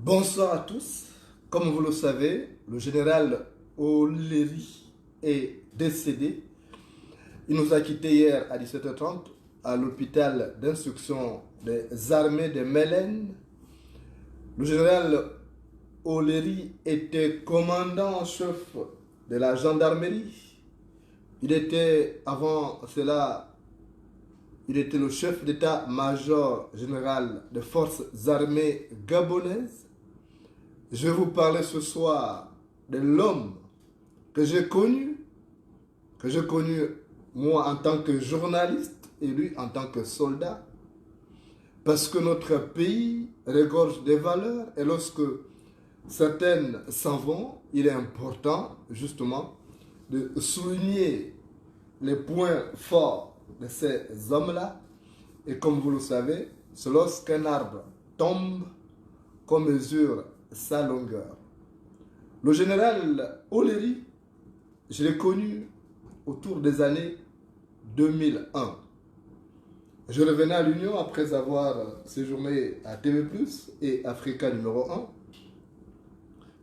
Bonsoir à tous. Comme vous le savez, le général Oleri est décédé. Il nous a quittés hier à 17h30 à l'hôpital d'instruction des armées de Mélène. Le général Oleri était commandant en chef de la gendarmerie. Il était, avant cela, il était le chef d'état-major général des forces armées gabonaises. Je vais vous parler ce soir de l'homme que j'ai connu moi en tant que journaliste et lui en tant que soldat. Parce que notre pays regorge des valeurs et lorsque certaines s'en vont, il est important justement de souligner les points forts de ces hommes-là. Et comme vous le savez, c'est lorsqu'un arbre tombe qu'on mesure sa longueur. Le général Oleri, je l'ai connu autour des années 2001. Je revenais à l'Union après avoir séjourné à TV+, et Africa numéro 1.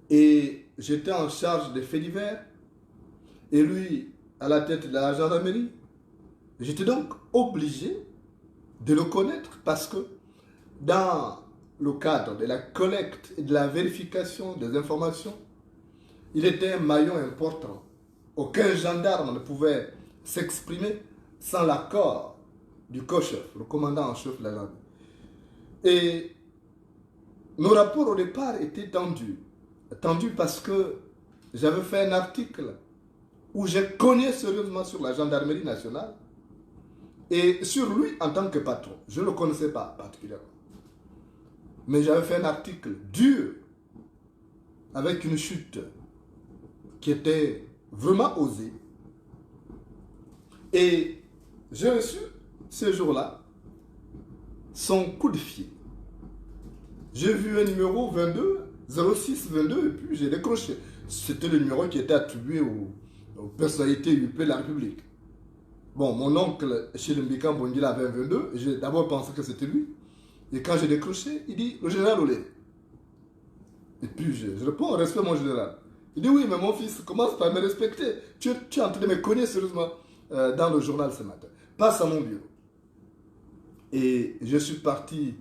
Et j'étais en charge des faits divers. Et lui, à la tête de la gendarmerie. J'étais donc obligé de le connaître parce que dans le cadre de la collecte et de la vérification des informations, il était un maillon important. Aucun gendarme ne pouvait s'exprimer sans l'accord du co-chef, le commandant en chef de la gendarmerie. Et nos rapports au départ étaient tendus. Tendus parce que j'avais fait un article où j'ai cogné sérieusement sur la gendarmerie nationale et sur lui en tant que patron. Je ne le connaissais pas particulièrement. Mais j'avais fait un article dur avec une chute qui était vraiment osée. Et j'ai reçu ce jour-là son coup de fil. J'ai vu un numéro 22, 06 22, et puis j'ai décroché. C'était le numéro qui était attribué aux personnalités UP de la République. Bon, mon oncle, chez le Mbika Mbongila, avait un 22. J'ai d'abord pensé que c'était lui. Et quand j'ai décroché, il dit, le général Olé. Et puis je réponds, respect mon général. Il dit, oui, mais mon fils, commence par me respecter. Tu es en train de me connaître sérieusement dans le journal ce matin. Passe à mon bureau. Et je suis parti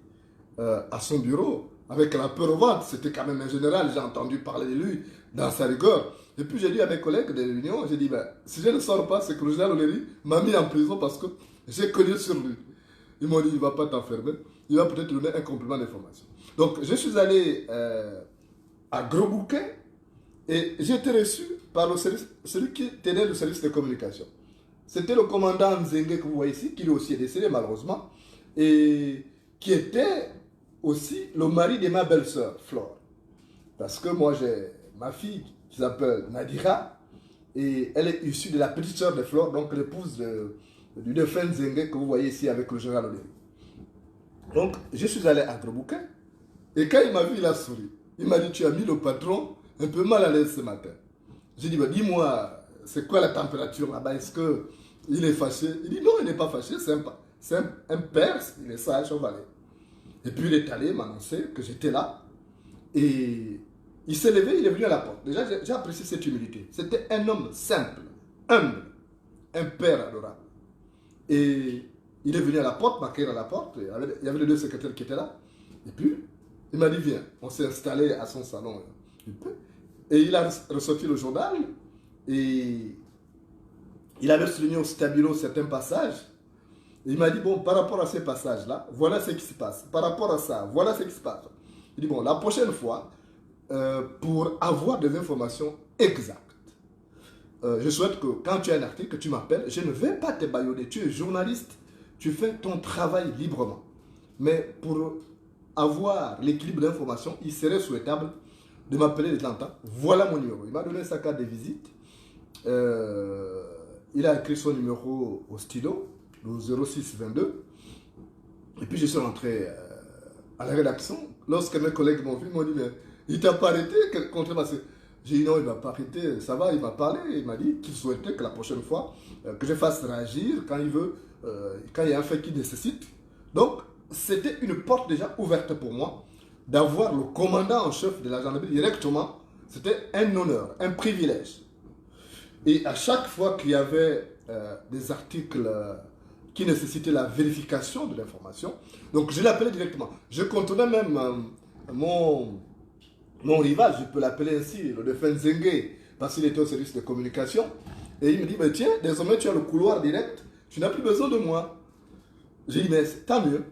à son bureau avec la peur au ventre. C'était quand même un général, j'ai entendu parler de lui dans sa rigueur. Et puis j'ai dit à mes collègues de l'Union, j'ai dit, ben, si je ne sors pas, c'est que le général Oléry m'a mis en prison parce que j'ai connu sur lui. Ils m'ont dit, il ne va pas t'enfermer, il va peut-être donner un complément d'information. Donc je suis allé à Gros Bouquet et j'ai été reçu par le service, celui qui tenait le service de communication. C'était le commandant Nzenge que vous voyez ici, qui lui aussi est décédé malheureusement, et qui était aussi le mari de ma belle-sœur, Flore. Parce que moi j'ai ma fille qui s'appelle Nadira, et elle est issue de la petite sœur de Flore, donc l'épouse du défunt Nzenge que vous voyez ici avec le général Oléry. Donc je suis allé à Gros Bouquet, et quand il m'a vu, il a souri. Il m'a dit, tu as mis le patron un peu mal à l'aise ce matin. J'ai dit, bah, dis-moi, c'est quoi la température là-bas? Est-ce qu'il est fâché? Il dit, non, il n'est pas fâché, c'est un Perse, il est sage au valet. Et puis il est allé m'annoncer que j'étais là. Et il s'est levé, il est venu à la porte. Déjà, j'ai apprécié cette humilité. C'était un homme simple, humble, un père adorable. Et il est venu à la porte, m'accueillir à la porte. Il y avait les deux secrétaires qui étaient là. Et puis, il m'a dit, viens. On s'est installé à son salon. Et il a ressorti le journal. Et il avait souligné au stabilo certains passages. Et il m'a dit, bon, par rapport à ces passages-là, voilà ce qui se passe. Par rapport à ça, voilà ce qui se passe. Il dit, bon, la prochaine fois, pour avoir des informations exactes, je souhaite que quand tu as un article, tu m'appelles. Je ne vais pas te bâillonner. Tu es journaliste. Tu fais ton travail librement. Mais pour avoir l'équilibre d'information, il serait souhaitable de m'appeler de temps en temps. Voilà mon numéro. Il m'a donné sa carte de visite. Il a écrit son numéro au stylo, le 0622. Et puis je suis rentré à la rédaction. Lorsque mes collègues m'ont vu, ils m'ont dit, mais il t'a pas arrêté contre ma... J'ai dit non, il ne m'a pas arrêté, ça va, il m'a parlé. Il m'a dit qu'il souhaitait que la prochaine fois, que je fasse réagir quand il veut, quand il y a un fait qui nécessite. Donc, c'était une porte déjà ouverte pour moi d'avoir le commandant en chef de la gendarmerie directement. C'était un honneur, un privilège. Et à chaque fois qu'il y avait des articles qui nécessitaient la vérification de l'information, donc je l'appelais directement. Je contenais même mon rival, je peux l'appeler ainsi, le défunt Nzenge, parce qu'il était au service de communication. Et il me dit, mais tiens, désormais tu as le couloir direct, tu n'as plus besoin de moi. J'ai dit, mais tant mieux.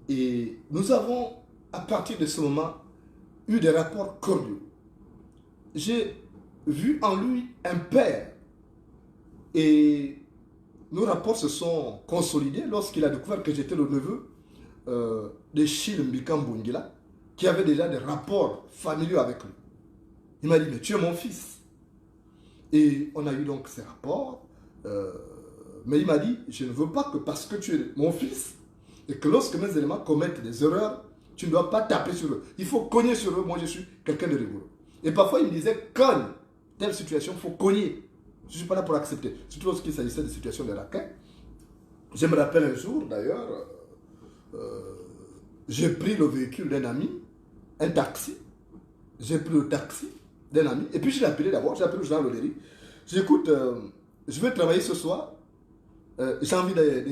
Et nous avons, à partir de ce moment, eu des rapports cordiaux. J'ai vu en lui un père. Et nos rapports se sont consolidés lorsqu'il a découvert que j'étais le neveu de Chil Mbika Mbongila, qui avait déjà des rapports familiaux avec lui. Il m'a dit, mais tu es mon fils. Et on a eu donc ces rapports. Mais il m'a dit, je ne veux pas que parce que tu es mon fils, et que lorsque mes éléments commettent des erreurs, tu ne dois pas taper sur eux. Il faut cogner sur eux. Moi, je suis quelqu'un de rigoureux. Et parfois, il me disait, cogne. Telle situation, il faut cogner. Je ne suis pas là pour accepter. Surtout lorsqu'il s'agissait de situations de raquin. Je me rappelle un jour, d'ailleurs, j'ai pris le véhicule d'un ami, un taxi. J'ai pris le taxi d'un ami. Et puis, je l'ai appelé d'abord. J'ai appelé le général Oléry. J'écoute, je vais travailler ce soir. J'ai envie de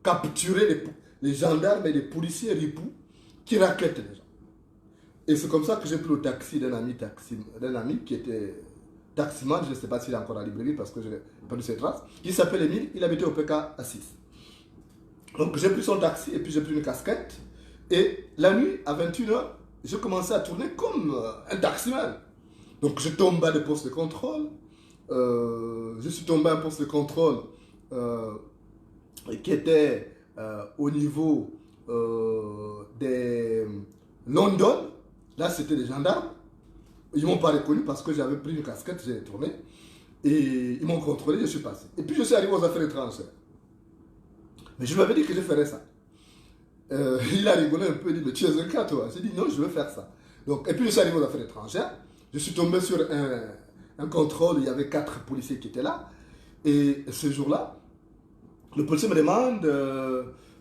capturer les gendarmes et les policiers ripoux qui raquettent les gens. Et c'est comme ça que j'ai pris le taxi d'un ami qui était taximan, je ne sais pas s'il est encore à Libreville parce que je n'ai pas de ses traces. Il s'appelle Émile, il habitait au PK à 6. Donc j'ai pris son taxi et puis j'ai pris une casquette. Et la nuit, à 21h, j'ai commencé à tourner comme un taximan. Donc je tombe à des postes de contrôle. Je suis tombé à un poste de contrôle qui était au niveau des London. Là, c'était des gendarmes. Ils ne m'ont pas reconnu parce que j'avais pris une casquette, j'ai tourné. Et ils m'ont contrôlé, je suis passé. Et puis je suis arrivé aux affaires étrangères. Mais je lui avais dit que je ferais ça. Il a rigolé un peu, il dit, mais tu es un cas toi. J'ai dit, non, je veux faire ça. Donc, et puis je suis arrivé aux affaires étrangères. Je suis tombé sur un contrôle, il y avait 4 policiers qui étaient là. Et ce jour-là, le policier me demande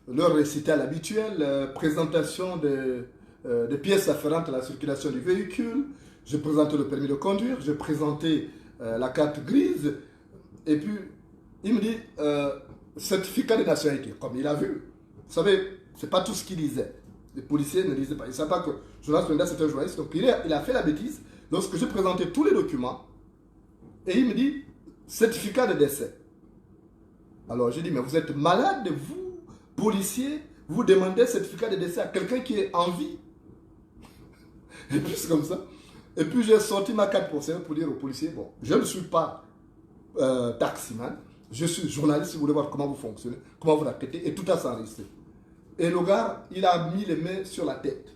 leur récital habituel, présentation des pièces afférentes à la circulation du véhicule. Je présentais le permis de conduire, je présentais la carte grise. Et puis, il me dit, certificat de nationalité, comme il a vu. Vous savez, ce n'est pas tout ce qu'il lisait. Les policiers ne lisaient pas. Ils ne savaient pas que Jonas Menda, c'était un journaliste. Donc, il a fait la bêtise lorsque je présentais tous les documents. Et il me dit, certificat de décès. Alors, j'ai dit, mais vous êtes malade, vous, policier, vous demandez certificat de décès à quelqu'un qui est en vie. Et puis, c'est comme ça. Et puis, j'ai sorti ma carte professionnelle pour dire aux policiers, bon, je ne suis pas taximan, je suis journaliste, si vous voulez voir comment vous fonctionnez, comment vous raquettez, et tout a s'enregistré. Et le gars, il a mis les mains sur la tête.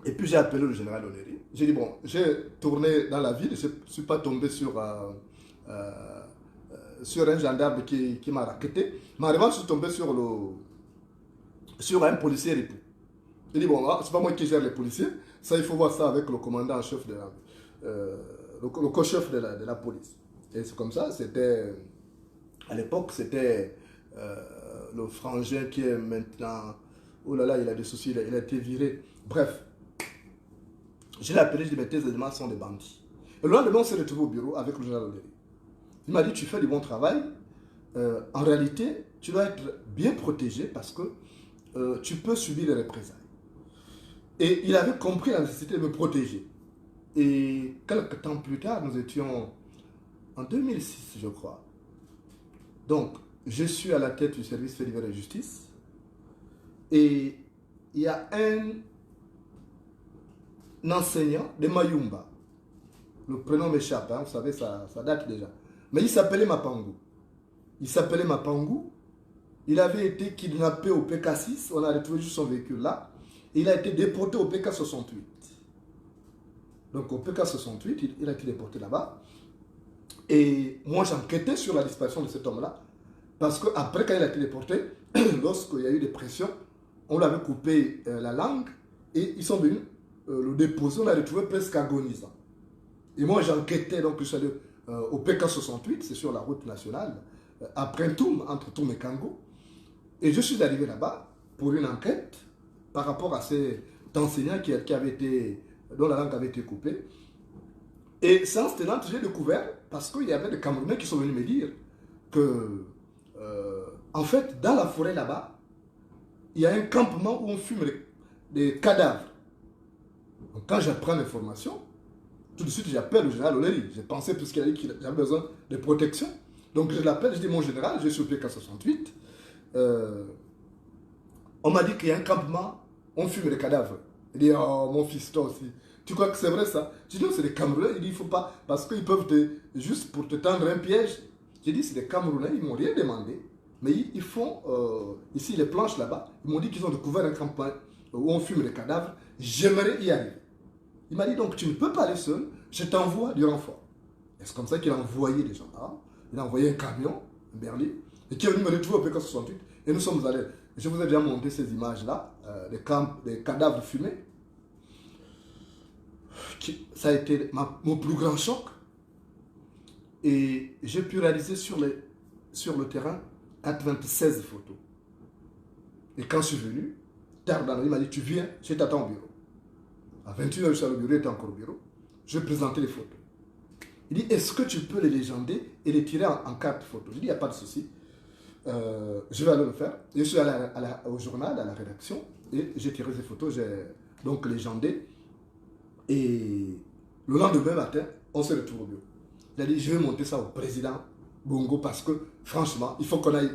Et puis j'ai appelé le général Oleri. J'ai dit, bon, j'ai tourné dans la ville, je ne suis pas tombé sur un gendarme qui m'a raquetté. Mais en revanche, je suis tombé sur un policier ripou. J'ai dit, bon, c'est pas moi qui gère les policiers. Ça, il faut voir ça avec le commandant en chef le co-chef de la police. Et c'est comme ça, c'était, à l'époque, c'était le frangin qui est maintenant, oh là là, il a des soucis, il a été viré. Bref, je l'ai appelé, je lui ai dit, mais tes éléments sont des bandits. Et le lendemain, on s'est retrouvé au bureau avec le général Oleri. Il m'a dit, tu fais du bon travail. En réalité, tu dois être bien protégé parce que tu peux subir des représailles. Et il avait compris la nécessité de me protéger. Et quelques temps plus tard, nous étions en 2006, je crois. Donc, je suis à la tête du service fait divers et justice. Et il y a un enseignant de Mayumba. Le prénom m'échappe, hein, vous savez, ça date déjà. Mais il s'appelait Mapangu. Il avait été kidnappé au PK6. On a retrouvé juste son véhicule là. Et il a été déporté au PK68. Donc au PK68, il a été déporté là-bas. Et moi, j'enquêtais sur la disparition de cet homme-là. Parce qu'après, quand il a été déporté, lorsqu'il y a eu des pressions, on lui avait coupé la langue. Et ils sont venus le déposer. On l'a retrouvé presque agonisant. Et moi, j'enquêtais, donc je suis allé au PK68, c'est sur la route nationale, à Printoum, entre Toum et Kango. Et je suis arrivé là-bas pour une enquête par rapport à cet enseignant qui avait été, dont la langue avait été coupée. Et séance tenante, j'ai découvert, parce qu'il y avait des Camerounais qui sont venus me dire que, en fait, dans la forêt là-bas, il y a un campement où on fume des cadavres. Donc, quand j'apprends l'information, tout de suite, j'appelle le général Oleri. J'ai pensé, puisqu'il a dit qu'il avait besoin de protection. Donc, je l'appelle, je dis, mon général, je suis au PK68. On m'a dit qu'il y a un campement, on fume des cadavres. Il dit, oh, mon fils, toi aussi. Tu crois que c'est vrai ça? Je dis, non, c'est des Camerounais. Il dit, il ne faut pas, parce qu'ils peuvent juste pour te tendre un piège. J'ai dit, c'est des Camerounais, ils ne m'ont rien demandé. Mais ils font, ici, les planches là-bas, ils m'ont dit qu'ils ont découvert un campement où on fume des cadavres. J'aimerais y arriver. Il m'a dit, donc tu ne peux pas aller seul, je t'envoie du renfort. Et c'est comme ça qu'il a envoyé des gendarmes. Il a envoyé un camion, un berlier, et qui est venu me retrouver au PK68. Et nous sommes allés. Je vous ai déjà montré ces images-là, des cadavres fumés. Ça a été mon plus grand choc. Et j'ai pu réaliser sur le terrain 96 photos. Et quand je suis venu, tard dans la nuit, il m'a dit, tu viens, je t'attends au bureau. À 21h, je suis allé au bureau, il était encore au bureau. Je présentais les photos. Il dit, est-ce que tu peux les légender et les tirer en carte photo? Je dis, il n'y a pas de souci. Je vais aller le faire. Et je suis allé au journal, à la rédaction, et j'ai tiré ces photos, j'ai donc légendé. Et le lendemain matin, On se retrouve au bureau. Il a dit, je vais monter ça au président Bongo parce que, franchement, il faut qu'on aille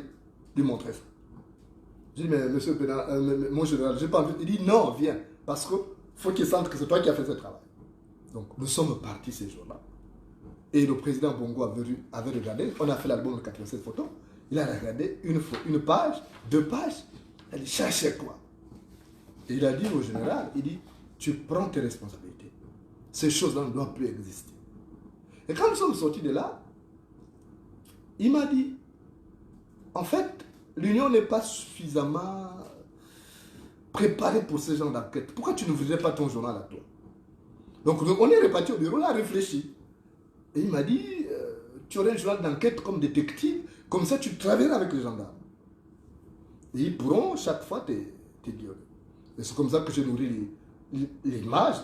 lui montrer ça. Je dis, mais monsieur le président, mon général, je n'ai pas envie. Il dit, non, viens. Parce qu'il faut qu'il sente que c'est toi qui as fait ce travail. Donc, nous sommes partis ces jours-là. Et le président Bongo avait regardé. On a fait l'album de 87 photos. Il a regardé une page, 2 pages. Il a dit, cherchez quoi? Et il a dit au général, il dit, tu prends tes responsabilités. Ces choses-là ne doivent plus exister. Et quand nous sommes sortis de là, il m'a dit, en fait, l'Union n'est pas suffisamment préparée pour ce genre d'enquête. Pourquoi tu ne faisais pas ton journal à toi? Donc on est reparti au bureau, on a réfléchi. Et il m'a dit, tu aurais un journal d'enquête comme détective, comme ça tu travailleras avec les gendarmes. Et ils pourront chaque fois te gueuler. Et c'est comme ça que j'ai nourri l'image,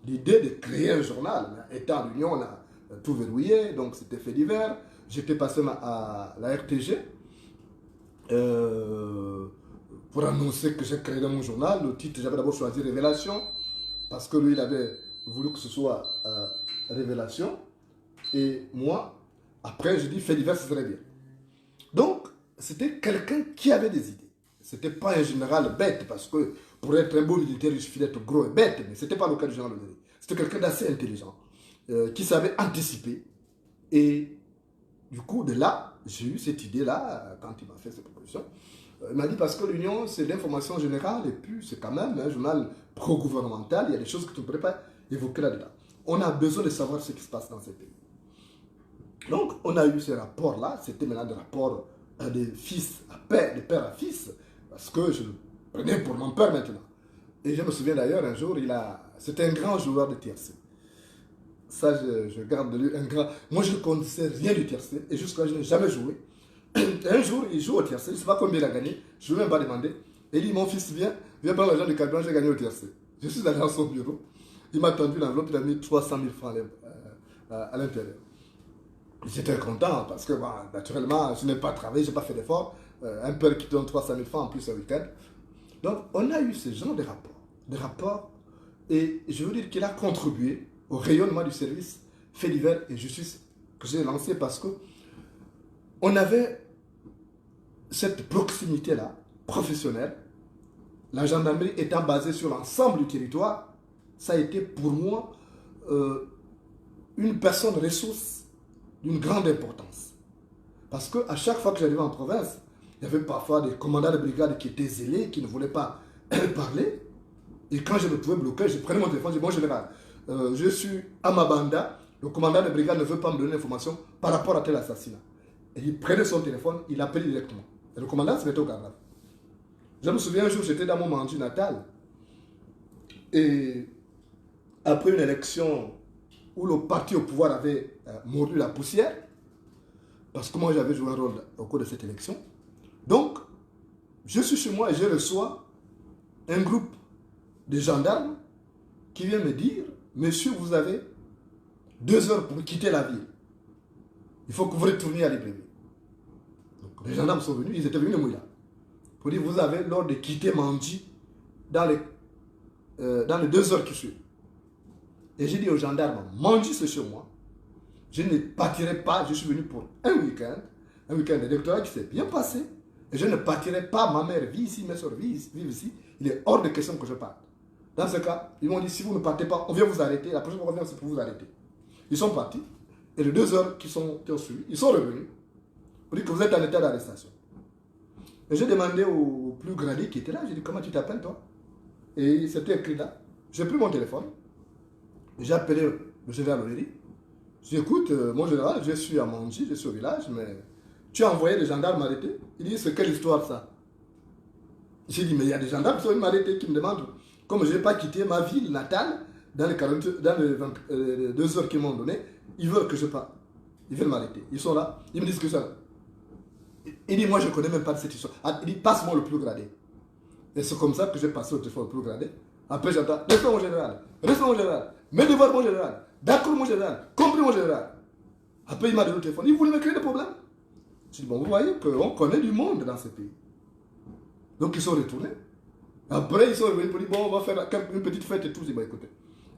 l'idée de créer un journal. Étant l'Union, on a tout verrouillé, donc c'était fait divers. J'étais passé à la RTG pour annoncer que j'ai créé dans mon journal. Le titre, j'avais d'abord choisi Révélation, parce que lui, il avait voulu que ce soit Révélation. Et moi, après, je dis fait divers, ce serait bien. Donc, c'était quelqu'un qui avait des idées. Ce n'était pas un général bête, parce que pour être un bon militaire, il suffit d'être gros et bête, mais ce n'était pas le cas du général Leleri. C'était quelqu'un d'assez intelligent, qui savait anticiper. Et du coup, de là, j'ai eu cette idée-là, quand il m'a fait cette proposition. Il m'a dit, parce que l'Union, c'est l'information générale, et puis c'est quand même un journal pro-gouvernemental, il y a des choses que tu ne pourrais pas évoquer là-dedans. On a besoin de savoir ce qui se passe dans ces pays. Donc, on a eu ces rapports-là, c'était maintenant des rapports de fils à père, de père à fils, parce que je le prenais pour mon père maintenant. Et je me souviens d'ailleurs, un jour, c'était un grand joueur de tiercé. Ça, je garde de lui un grand... Moi, je ne connaissais rien du tiercé, et jusqu'à là, je n'ai jamais joué. Un jour, il joue au tiercé, je ne sais pas combien il a gagné, je ne vais même pas demander. Et il dit, mon fils, viens prendre l'argent du carburant, j'ai gagné au tiercé. Je suis allé dans son bureau, il m'a tendu l'enveloppe, il a mis 300 000 francs à l'intérieur. J'étais content parce que, naturellement, je n'ai pas travaillé, je n'ai pas fait d'efforts. Un père qui donne 300 000 francs en plus un week-end. Donc, on a eu ce genre de rapports. Et je veux dire qu'il a contribué au rayonnement du service fait divers et justice que j'ai lancé parce que on avait cette proximité-là, professionnelle. La gendarmerie étant basée sur l'ensemble du territoire, ça a été pour moi une personne ressource d'une grande importance. Parce qu'à chaque fois que j'arrivais en province, il y avait parfois des commandants de brigade qui étaient zélés, qui ne voulaient pas parler. Et quand je me trouvais bloqué, je prenais mon téléphone, je dis, bon général, je suis à Mabanda, le commandant de brigade ne veut pas me donner l'information par rapport à tel assassinat. Et il prenait son téléphone, il appelait directement. Et le commandant se mettait au garde. Je me souviens un jour, j'étais dans mon Mandi natal. Et après une élection où le parti au pouvoir avait mordu la poussière, parce que moi j'avais joué un rôle au cours de cette élection. Donc, je suis chez moi et je reçois un groupe de gendarmes qui vient me dire, monsieur, vous avez 2 heures pour quitter la ville. Il faut que vous retourniez à Libreville. Donc, les gendarmes sont venus, ils étaient venus de Mouya. Pour dire, vous avez l'ordre de quitter Mandi dans les 2 heures qui suivent. Et j'ai dit aux gendarmes, Mandi c'est chez moi. Je ne partirai pas, je suis venu pour un week-end électoral qui s'est bien passé. Et je ne partirai pas, ma mère vit ici, mes soeurs vivent ici. Il est hors de question que je parte. Dans ce cas, ils m'ont dit, si vous ne partez pas, on vient vous arrêter. La prochaine fois qu'on vient, c'est pour vous arrêter. Ils sont partis. Et les 2 heures qui ont suivi, ils sont revenus. Pour dire que vous êtes en état d'arrestation. Et j'ai demandé au plus gradé qui était là, j'ai dit, comment tu t'appelles toi? Et c'était écrit là. J'ai pris mon téléphone. J'ai appelé le général Leleri. J'ai dit, écoute, mon général, je suis à Mandi, je suis au village, mais tu as envoyé des gendarmes m'arrêter? Il dit, c'est quelle histoire ça? J'ai dit, mais il y a des gendarmes qui sont venus m'arrêter, qui me demandent, comme je n'ai pas quitté ma ville natale, dans les 2 heures qu'ils m'ont donné, ils veulent que je parte. Ils veulent m'arrêter. Ils sont là, ils me disent que ça. Il dit, moi je ne connais même pas de cette histoire. Il dit, passe-moi le plus gradé. Et c'est comme ça que j'ai passé au téléphone le plus gradé. Après j'entends, reste mon général, mets devoir mon général, d'accord mon général, compris mon général. Après il m'a donné le téléphone, il voulait me créer des problèmes. Je dis, bon, vous voyez qu'on connaît du monde dans ce pays. Donc ils sont retournés. Après ils sont revenus pour dire, bon, on va faire une petite fête et tout. Je dis, bon, écoutez,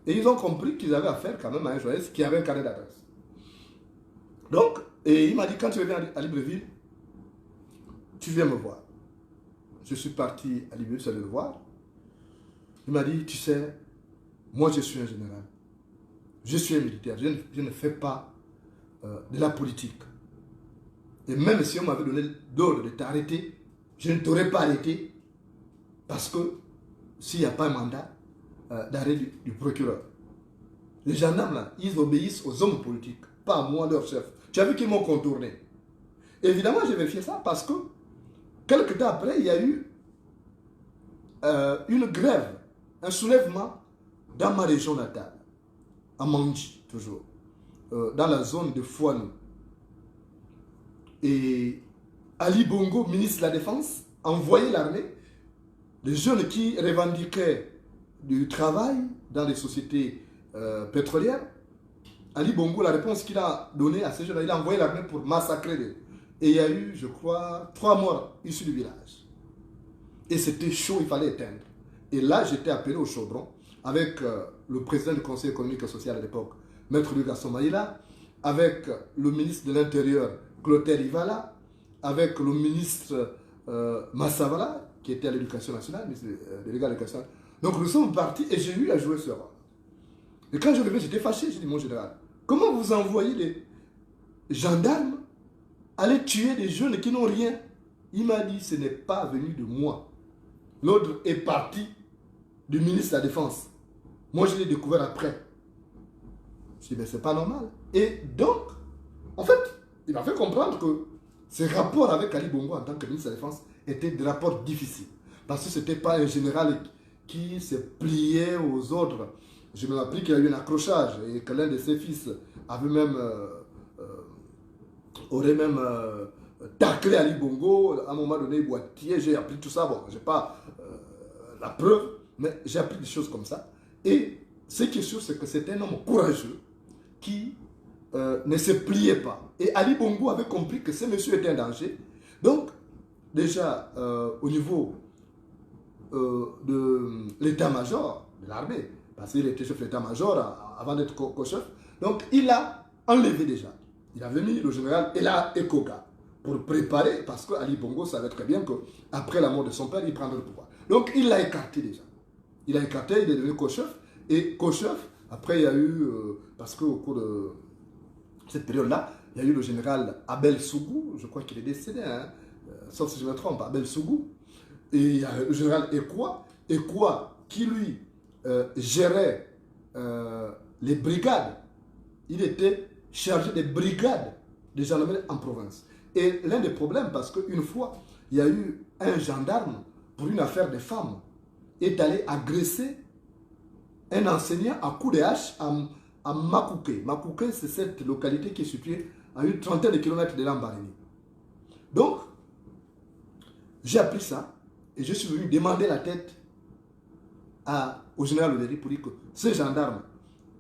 Et ils ont compris qu'ils avaient affaire quand même à un journaliste qui avait un carnet d'adresse. Donc, et il m'a dit, quand tu reviens à Libreville, tu viens me voir. Je suis parti à Libreville, c'est le voir. Il m'a dit, tu sais, moi je suis un général. Je suis un militaire. Je ne fais pas de la politique. Et même si on m'avait donné l'ordre de t'arrêter, je ne t'aurais pas arrêté parce que s'il n'y a pas un mandat d'arrêt du procureur. Les gendarmes là, ils obéissent aux hommes politiques, pas à moi, leur chef. Tu as vu qu'ils m'ont contourné. Évidemment, j'ai vérifié ça parce que quelques temps après, il y a eu une grève, un soulèvement dans ma région natale, à Mandji, toujours, dans la zone de Fouanou. Et Ali Bongo, ministre de la Défense, a envoyé l'armée, les jeunes qui revendiquaient du travail dans les sociétés pétrolières. Ali Bongo, la réponse qu'il a donnée à ces jeunes, il a envoyé l'armée pour massacrer les. Et il y a eu, je crois, 3 morts issus du village. Et c'était chaud, il fallait éteindre. Et là, j'étais appelé au chaudron avec le président du Conseil économique et social à l'époque, Maître Gaston Maïla, avec le ministre de l'Intérieur, Clotaire Ivala, avec le ministre Massavala, qui était à l'éducation nationale, ministre délégué à l'éducation. Donc nous sommes partis et j'ai eu à jouer ce rôle. Et quand je reviens, j'étais fâché, j'ai dit, mon général, comment vous envoyez les gendarmes aller tuer des jeunes qui n'ont rien? Il m'a dit, ce n'est pas venu de moi. L'ordre est parti du ministre de la Défense. Moi, je l'ai découvert après. Je dis, mais c'est pas normal. Et donc, en fait, il m'a fait comprendre que ses rapports avec Ali Bongo en tant que ministre de la Défense étaient des rapports difficiles. Parce que ce n'était pas un général qui se pliait aux ordres. Je me rappelle qu'il y a eu un accrochage et que l'un de ses fils avait même, aurait même taclé Ali Bongo. À un moment donné, Boitier, j'ai appris tout ça. Bon, je n'ai pas la preuve, mais j'ai appris des choses comme ça. Et ce qui est sûr, c'est que c'est un homme courageux qui ne se pliait pas. Et Ali Bongo avait compris que ce monsieur était un danger. Donc, déjà, au niveau de l'état-major de l'armée, parce qu'il était chef d'état-major avant d'être co-chef, donc il a enlevé déjà. Il avait mis le général Ela Ekoga pour préparer, parce que Ali Bongo savait très bien qu'après la mort de son père, il prendrait le pouvoir. Donc il l'a écarté déjà. Il a écarté, il est devenu co-chef. Et co-chef, après il y a eu, parce qu'au cours de cette période-là, il y a eu le général Abel Sougou, je crois qu'il est décédé, hein, sauf si je me trompe, Abel Sougou. Et il y a le général Ekwa qui lui gérait les brigades. Il était chargé des brigades de gendarmerie en province. Et l'un des problèmes, parce qu'une fois, il y a eu un gendarme pour une affaire de femmes, est allé agresser un enseignant à coups de hache à Makouké. Makouké, c'est cette localité qui est située à une trentaine de kilomètres de Lambarénie. Donc, j'ai appris ça et je suis venu demander la tête au général Oleri pour dire que ce gendarme,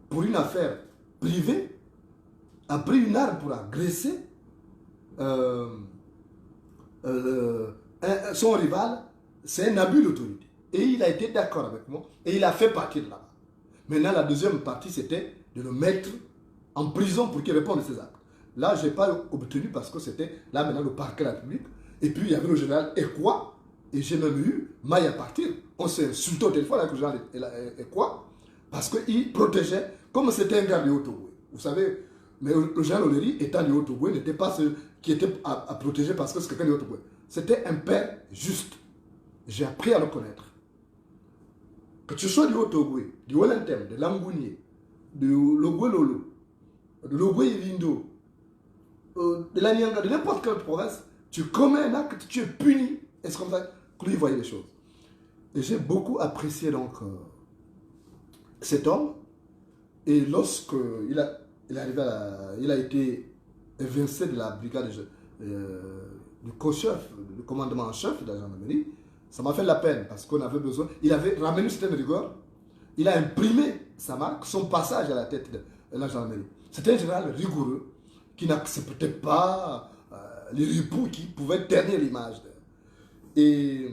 pour une affaire privée, a pris une arme pour agresser son rival. C'est un abus d'autorité. Et il a été d'accord avec moi et il a fait partir de là-bas. Maintenant, la deuxième partie, c'était de le mettre en prison pour qu'il réponde à ses actes. Là, je n'ai pas obtenu parce que c'était là maintenant le parquet de la République. Et puis, il y avait le général Ekwa. Et j'ai même eu maille à partir. On s'est insulté au téléphone avec le général Ekwa parce qu'il protégeait, comme c'était un gars du Haut-Togo. Vous savez, mais le général Oleri, étant du Haut-Togo, n'était pas celui qui était à protéger parce que c'est quelqu'un du Haut-Togo. C'était un père juste. J'ai appris à le connaître. Que tu sois du Haut-Togo, du Wellington, de Langounier, de Logouelolo, de Logoué-Lindo, de la Nyanga, de n'importe quelle province, tu commets un acte, tu es puni. Et c'est comme ça que lui voyait les choses. Et j'ai beaucoup apprécié donc cet homme. Et lorsque il a été évincé de la brigade du co-chef, du commandement en chef de la gendarmerie, ça m'a fait la peine parce qu'on avait besoin. Il avait ramené une certaine rigueur. Il a imprimé sa marque, son passage à la tête de la gendarmerie. C'était un général rigoureux qui n'acceptait pas les ripoux qui pouvaient ternir l'image. Et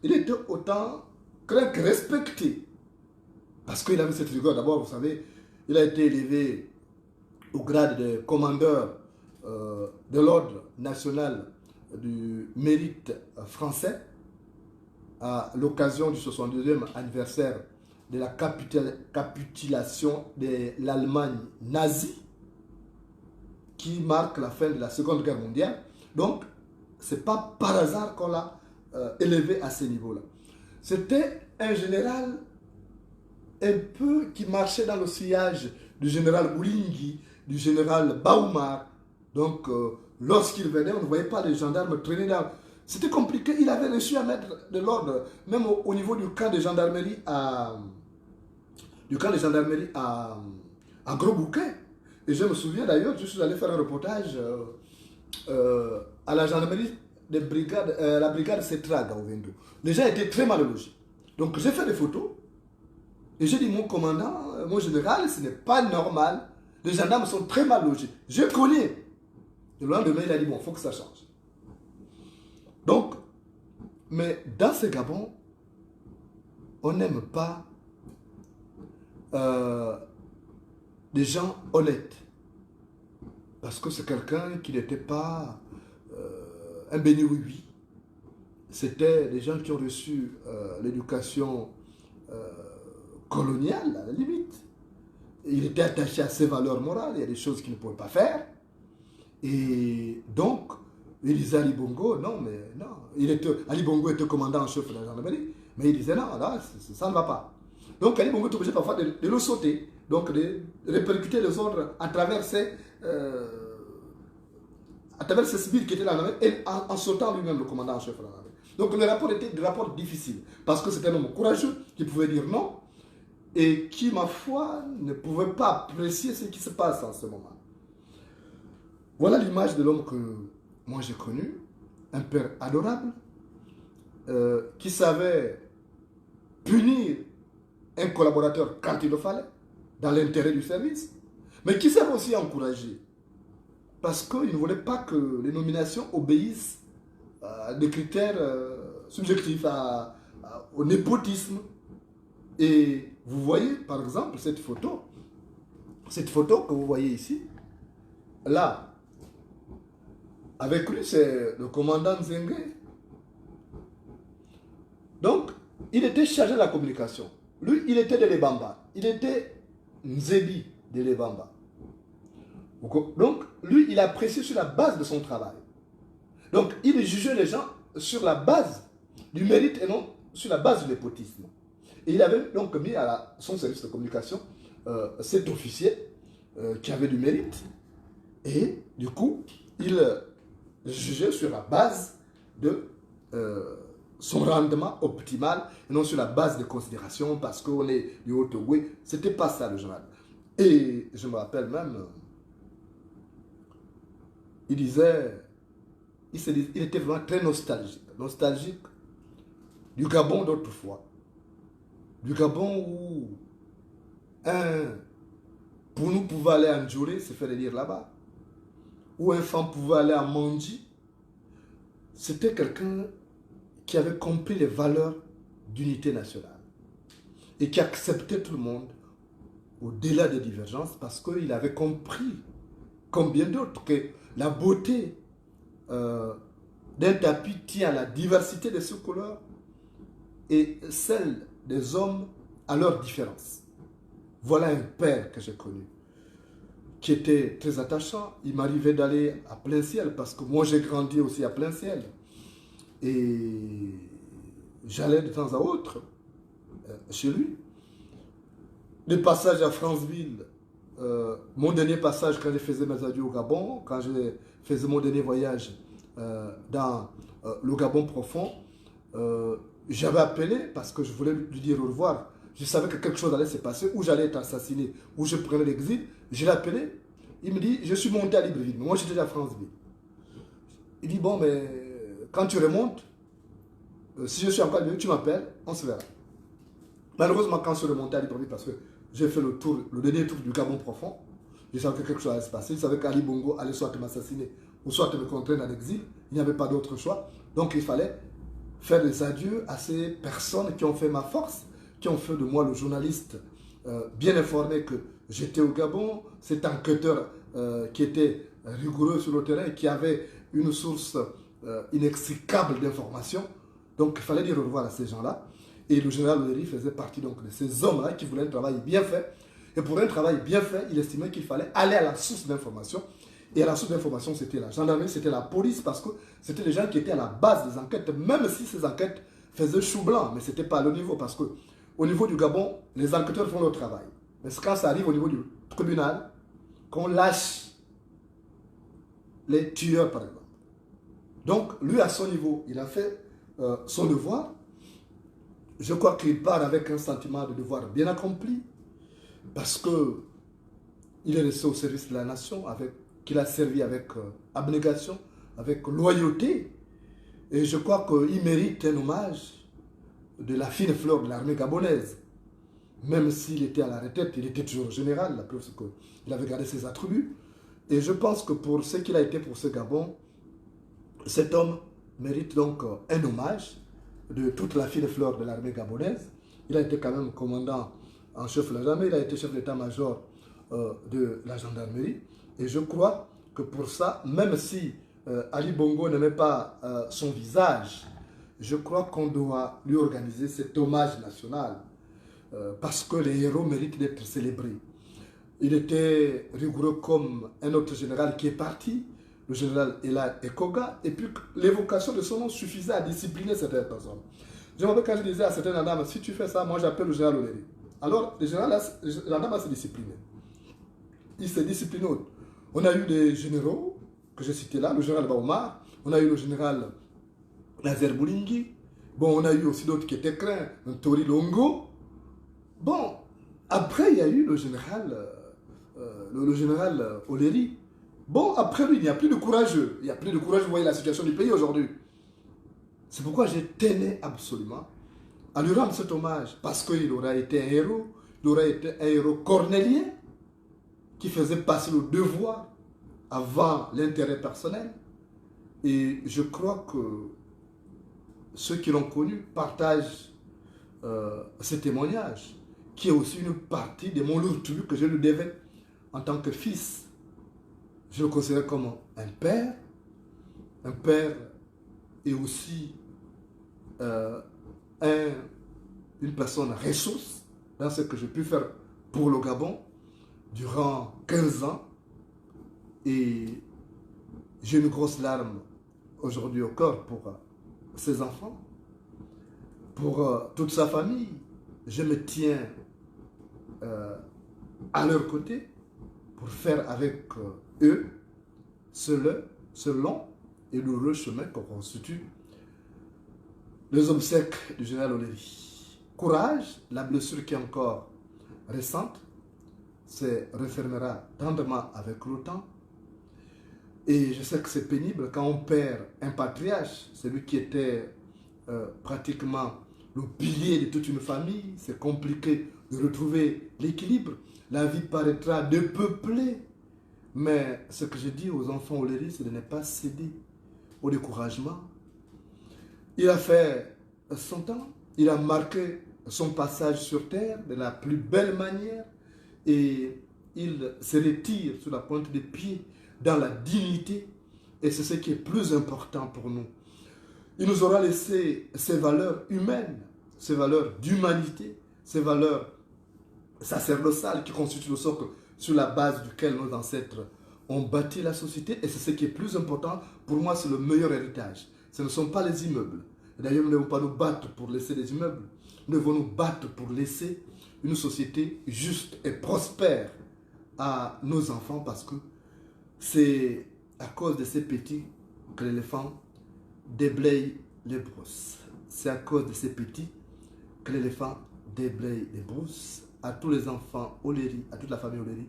il était autant craint que respecté Parce qu'il avait cette rigueur. D'abord, vous savez, il a été élevé au grade de commandeur de l'ordre national du mérite français à l'occasion du 62e anniversaire de la capitulation de l'Allemagne nazie qui marque la fin de la Seconde Guerre mondiale. Donc, ce n'est pas par hasard qu'on l'a élevé à ce niveau-là. C'était un général un peu qui marchait dans le sillage du général Bouringui, du général Baumar. Donc, lorsqu'il venait, on ne voyait pas les gendarmes traîner dans... C'était compliqué. Il avait réussi à mettre de l'ordre, même au niveau du camp de gendarmerie à Gros Bouquet. Et je me souviens d'ailleurs, je suis allé faire un reportage à la gendarmerie de la brigade Cetraga au Vendo. Les gens étaient très mal logés. Donc j'ai fait des photos et j'ai dit, mon commandant, mon général, ce n'est pas normal. Les gendarmes sont très mal logés. Je connais. Le lendemain, il a dit, bon, il faut que ça change. Donc, mais dans ce Gabon, on n'aime pas des gens honnêtes. Parce que c'est quelqu'un qui n'était pas un béni oui-oui. C'était des gens qui ont reçu l'éducation coloniale, à la limite. Il était attaché à ses valeurs morales, il y a des choses qu'il ne pouvait pas faire. Et donc, il disait à Ali Bongo, non, mais non. Ali Bongo était commandant en chef de la gendarmerie, mais il disait, non, là, ça ne va pas. Donc, Ali Bongo était obligé parfois de le sauter, donc de répercuter les ordres à travers ses civils qui étaient là, et en sautant lui-même le commandant en chef de la gendarmerie. Donc, le rapport était des rapports difficiles, parce que c'était un homme courageux qui pouvait dire non, et qui, ma foi, ne pouvait pas apprécier ce qui se passe en ce moment. Voilà l'image de l'homme que moi j'ai connu, un père adorable, qui savait punir un collaborateur quand il le fallait, dans l'intérêt du service, mais qui savait aussi encourager, parce qu'il ne voulait pas que les nominations obéissent à des critères subjectifs, au népotisme. Et vous voyez, par exemple, cette photo que vous voyez ici, là, avec lui, c'est le commandant Nzengue. Donc, il était chargé de la communication. Lui, il était de l'Ebamba. Il était Nzebi de l'Ebamba. Donc, lui, il appréciait sur la base de son travail. Donc, il jugeait les gens sur la base du mérite et non sur la base du népotisme. Et il avait donc mis à son service de communication cet officier qui avait du mérite. Et du coup, il jugeait sur la base de son rendement optimal et non sur la base de considération parce qu'on est du Haut-Ogooué. C'était pas ça le journal. Et je me rappelle même, il disait, il était vraiment très nostalgique du Gabon d'autrefois. Du Gabon où un Pounou pouvait aller à Ndjouré, se faire lire là-bas, où un femme pouvait aller à Mandji. C'était quelqu'un qui avait compris les valeurs d'unité nationale et qui acceptait tout le monde au-delà des divergences parce qu'il avait compris, comme bien d'autres, que la beauté d'un tapis tient à la diversité de ses couleurs et celle des hommes à leurs différences. Voilà un père que j'ai connu, qui était très attachant. Il m'arrivait d'aller à plein ciel, parce que moi j'ai grandi aussi à plein ciel. Et j'allais de temps à autre chez lui. Les passages à Franceville, mon dernier passage quand je faisais mes adieux au Gabon, quand je faisais mon dernier voyage dans le Gabon profond, j'avais appelé parce que je voulais lui dire au revoir. Je savais que quelque chose allait se passer, où j'allais être assassiné, où je prenais l'exil. Je l'ai appelé. Il me dit, je suis monté à Libreville. Moi, j'étais à Franceville. Il dit, bon, mais quand tu remontes, si je suis encore à Libreville, tu m'appelles, on se verra. Malheureusement, quand je suis remonté à Libreville, parce que j'ai fait le dernier tour du Gabon profond, je savais que quelque chose allait se passer. Je savais qu'Ali Bongo allait soit m'assassiner, ou soit me contraindre à l'exil. Il n'y avait pas d'autre choix. Donc, il fallait faire des adieux à ces personnes qui ont fait ma force, qui ont fait de moi le journaliste bien informé que j'étais au Gabon, cet enquêteur qui était rigoureux sur le terrain, qui avait une source inextricable d'informations. Donc il fallait dire au revoir à ces gens-là. Et le général Oleri faisait partie donc de ces hommes-là qui voulaient un travail bien fait. Et pour un travail bien fait, il estimait qu'il fallait aller à la source d'information. Et à la source d'information, c'était la gendarmerie, c'était la police, parce que c'était les gens qui étaient à la base des enquêtes, même si ces enquêtes faisaient chou blanc, mais ce n'était pas à le niveau, parce que au niveau du Gabon, les enquêteurs font leur travail. Mais quand ça arrive au niveau du tribunal, qu'on lâche les tueurs, par exemple. Donc, lui, à son niveau, il a fait son devoir. Je crois qu'il part avec un sentiment de devoir bien accompli, parce que il est resté au service de la nation, qu'il a servi avec abnégation, avec loyauté. Et je crois qu'il mérite un hommage de la fine fleur de l'armée gabonaise. Même s'il était à la retraite, il était toujours général, la preuve c'est qu'il avait gardé ses attributs. Et je pense que pour ce qu'il a été pour ce Gabon, cet homme mérite donc un hommage de toute la fine fleur de l'armée gabonaise. Il a été quand même commandant en chef de l'armée, il a été chef d'état-major de la gendarmerie. Et je crois que pour ça, même si Ali Bongo n'aimait pas son visage, je crois qu'on doit lui organiser cet hommage national parce que les héros méritent d'être célébrés. Il était rigoureux comme un autre général qui est parti, le général Ela Ekoga, et puis l'évocation de son nom suffisait à discipliner certaines personnes. Je me rappelle quand je disais à certaines dames, si tu fais ça, moi j'appelle le général Oleri. Alors, la dame s'est disciplinée. Il s'est discipliné. On a eu des généraux que j'ai cités là, le général Baoumar, on a eu le général Nazer Boulingi, bon, on a eu aussi d'autres qui étaient craints, Tori Longo. Bon, après il y a eu le général Oleri. Bon, après lui, il n'y a plus de courageux. Il n'y a plus de courageux, vous voyez la situation du pays aujourd'hui. C'est pourquoi je tenais absolument à lui rendre cet hommage, parce qu'il aura été un héros, il aura été un héros cornélien, qui faisait passer le devoir avant l'intérêt personnel. Et je crois que ceux qui l'ont connu partagent ce témoignage, qui est aussi une partie de mon lourd que je lui devais en tant que fils. Je le considère comme un père et aussi une personne ressource dans ce que j'ai pu faire pour le Gabon durant 15 ans. Et j'ai une grosse larme aujourd'hui au cœur pour ses enfants, pour toute sa famille. Je me tiens à leur côté pour faire avec eux ce long et lourd chemin que constitue les obsèques du général Oleri. Courage, la blessure qui est encore récente se refermera tendrement avec le temps. Et je sais que c'est pénible quand on perd un patriarche, celui qui était pratiquement le pilier de toute une famille. C'est compliqué de retrouver l'équilibre. La vie paraîtra dépeuplée. Mais ce que je dis aux enfants Oleri, c'est de ne pas céder au découragement. Il a fait son temps, il a marqué son passage sur terre de la plus belle manière et il se retire sur la pointe des pieds dans la dignité et c'est ce qui est plus important pour nous. Il nous aura laissé ces valeurs humaines, ces valeurs d'humanité, ces valeurs sacerdotales qui constituent le socle sur la base duquel nos ancêtres ont bâti la société et c'est ce qui est plus important. Pour moi, c'est le meilleur héritage. Ce ne sont pas les immeubles. D'ailleurs, nous ne devons pas nous battre pour laisser des immeubles. Nous devons nous battre pour laisser une société juste et prospère à nos enfants parce que c'est à cause de ces petits que l'éléphant déblaye les brousses. C'est à cause de ces petits que l'éléphant déblaye les brousses. À tous les enfants Oleri, à toute la famille Oleri,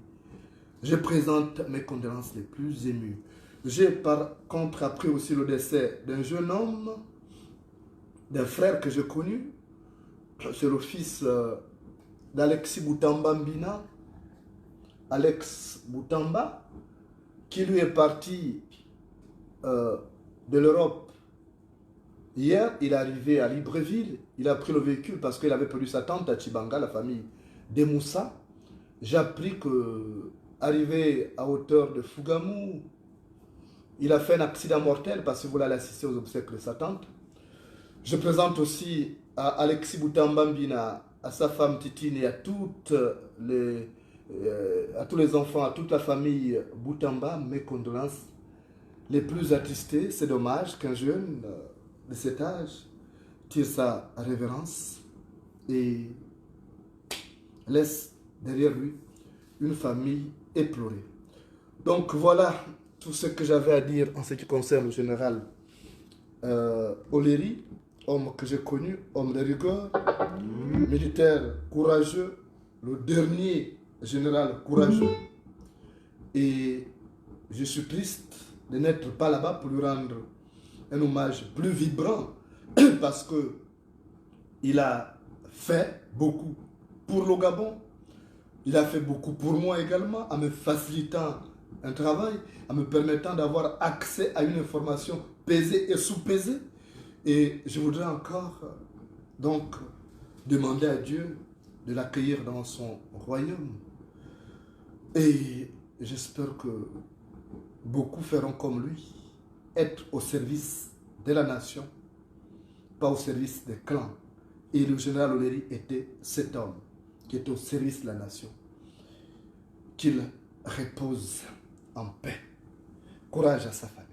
je présente mes condoléances les plus émues. J'ai par contre appris aussi le décès d'un jeune homme, d'un frère que j'ai connu. C'est le fils d'Alexis Boutamba Mbina, Alex Boutamba, qui lui est parti de l'Europe. Hier, il est arrivé à Libreville. Il a pris le véhicule parce qu'il avait perdu sa tante à Chibanga, la famille de Moussa. J'ai appris que, arrivé à hauteur de Fougamou, il a fait un accident mortel parce qu'il voulait aller assister aux obsèques de sa tante. Je présente aussi à Alexis Boutambambina, à sa femme Titine et à tous les enfants, à toute la famille Boutamba, mes condoléances les plus attristées. C'est dommage qu'un jeune de cet âge tire sa révérence et laisse derrière lui une famille éplorée. Donc voilà tout ce que j'avais à dire en ce qui concerne le général Oleri, homme que j'ai connu, homme de rigueur, militaire courageux, le dernier général courageux. Et je suis triste de n'être pas là-bas pour lui rendre un hommage plus vibrant parce que il a fait beaucoup pour le Gabon. Il a fait beaucoup pour moi également en me facilitant un travail, en me permettant d'avoir accès à une information pesée et sous-pesée. Et je voudrais encore donc demander à Dieu de l'accueillir dans son royaume. Et j'espère que beaucoup feront comme lui, être au service de la nation, pas au service des clans. Et le général Oleri était cet homme qui est au service de la nation. Qu'il repose en paix. Courage à sa famille.